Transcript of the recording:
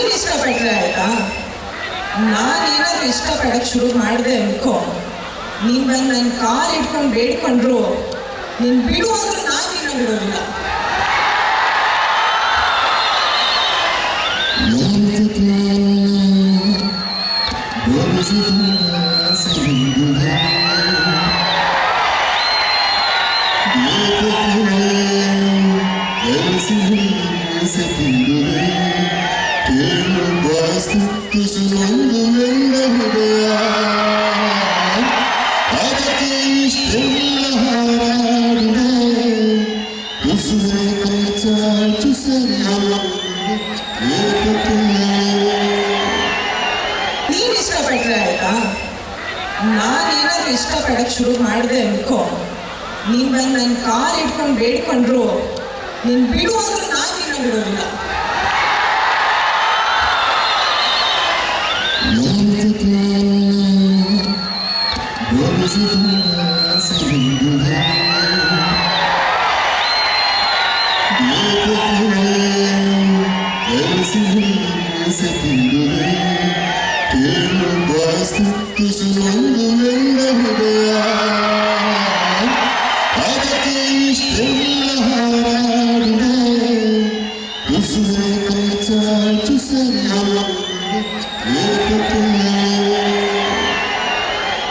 ನೀನು ಇಷ್ಟಪಟ್ಟರೆ ಆಯಿತಾ? ನಾನೇನಾದ್ರು ಇಷ್ಟಪಡೋಕ್ಕೆ ಶುರು ಮಾಡಿದೆ ಅನ್ಕೋ, ನೀನು ಬಂದು ನನ್ನ ಕಾಲು ಇಟ್ಕೊಂಡು ಬೇಡ್ಕೊಂಡ್ರು ನೀನು ಬಿಡು ಅಂದ್ರೆ ನಾನು ನಿನ್ನ ಬಿಡೋದಿಲ್ಲ. ನೀನು ಇಷ್ಟಪಟ್ಟರೆ ಆಯಿತಾ? ನಾನೇನಾದ್ರು ಇಷ್ಟಪಡೋಕ್ಕೆ ಶುರು ಮಾಡಿದೆ ಅನ್ಕೋ, ನೀನು ಬಂದು ನನ್ನ ಕಾಲು ಇಟ್ಕೊಂಡು ಬೇಡ್ಕೊಂಡ್ರು ನೀನು ಬಿಡು ಅಂದ್ರೆ ನಾನು ನಿನ್ನ ಬಿಡೋದಿಲ್ಲ.